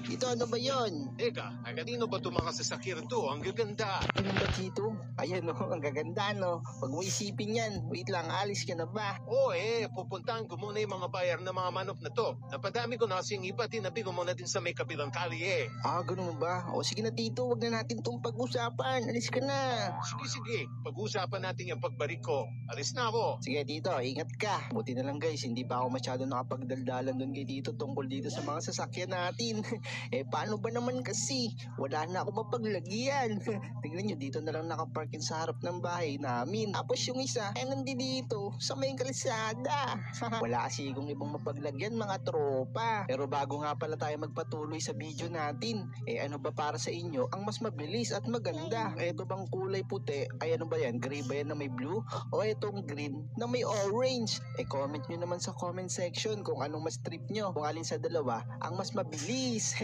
Dito ano ba yon? Teka, ay kanino ba itong mga sasakyan to? Ang gaganda. Ano ba dito? Ayan o, ang gaganda no. Pag mo isipin yan, wait lang, alis ka na ba? Oo pupuntahan ko muna yung mga bayar ng mga manok na to. Napadami ko na kasing iba, tinabi ko muna din sa may kabilang kalye. Ganun ba? O sige na Tito, wag na natin itong pag-usapan. Alis ka na. Sige, pag-usapan natin yung pagbalik ko. Alis na ako. Sige Tito, ingat ka. Buti na lang guys, hindi pa ako masyado nakapagdaldalan doon kay Tito tungkol dito sa mga sasakyan natin. Paano ba naman kasi? Wala na ako mapaglagyan. Tingnan nyo, dito na lang nakaparkin sa harap ng bahay namin. Tapos yung isa, nandito sa may kalsada. Wala kasi kung ibang mapaglagyan mga tropa. Pero bago nga pala tayo magpatuloy sa video natin, ano ba para sa inyo ang mas mabilis at maganda? Ito bang kulay puti? Ay ano ba yan? Gray ba yan na may blue? O itong green na may orange? Comment nyo naman sa comment section kung anong mas trip nyo. Kung alin sa dalawa ang mas mabilis.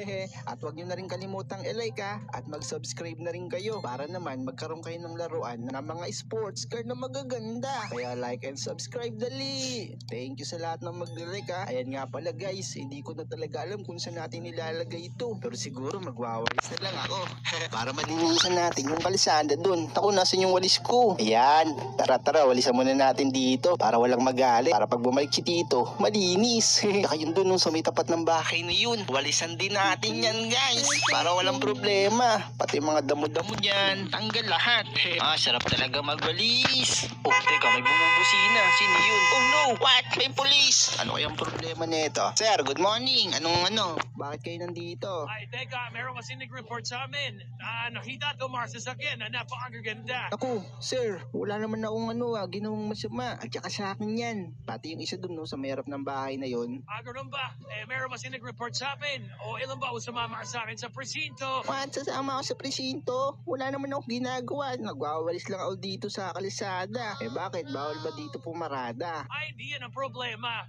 At wag nyo na rin kalimutang i-like at mag-subscribe na rin kayo para naman magkaroon kayo ng laruan ng mga sports car na magaganda. Kaya like and subscribe dali. Thank you sa lahat ng mag-like Ayan nga pala guys, hindi ko na talaga alam kung saan natin ilalagay ito. Pero siguro magwawalis na lang ako para malinisan natin yung kalsada dun. Ako, nasan yung walis ko? Ayan, tara, walisan muna natin dito para walang magalit. Para pag bumalik si Tito, malinis. Saka yun dun sa may tapat ng bahay na yun. Walisan din natin yan guys para walang problema. Pati mga damo-damo dyan, tanggal lahat. Sarap talaga magwalis. Teka, may bumubusina. Sino yun? Oh no, what? May police. Ano kayang problema nito? Sir, good morning. Bakit kayo nandito? Ay, teka, meron kasi nag-report sa amin. Nakita ito mga sasakyan na napakaganda. Ako, sir, wala naman akong ginawang masama. At saka sa akin yan. Pati yung isa dun sa may harap ng bahay na yon. Ganun ba? Meron kasi nag-report sa amin. O ilan ba ang sumama sa akin sa presinto? What? Sasama ako sa presinto? Wala naman ako ginagawa. Nagwawalis lang ako dito sa kalsada. Bakit? Bawal ba dito pumarada? Ay, hindi yan ang problema.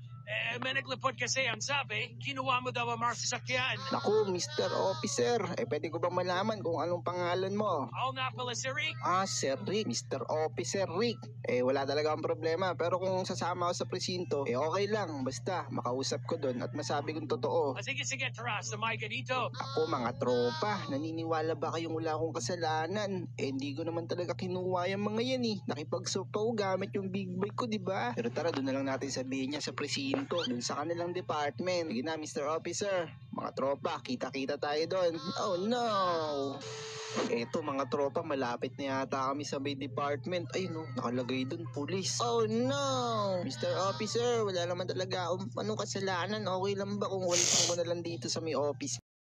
May nag-report kasi ang sabi, kinuha mo daw ang mga sasakyan. Naku, Mr. Officer. Pwede ko ba malaman kung anong pangalan mo? Ako nga pala si Rick. Sir Rick. Mr. Officer Rick. Wala talaga ang problema. Pero kung sasama ako sa presinto, okay lang. Basta makausap ko doon at masabi kong totoo. Sige, tara, sumay ka dito. Ako, mga tropa, naniniwala ba kayong wala akong kasalanan? Hindi ko naman talaga kinuha yung mga yan Nakipagsupaw gamit yung big bike ko, diba? Pero tara, doon na lang natin sabihin niya sa presinto, doon sa kanilang department. Sige na, Mr. Officer. Mga tropa, kita-kita tayo doon. Oh no! Eto mga tropa, malapit na yata kami sa may department. Ay no, nakalagay dun, police. Oh no! Mr. Officer, wala naman talaga akong kasalanan. Okay lang ba kung walisan ko na lang dito sa may office?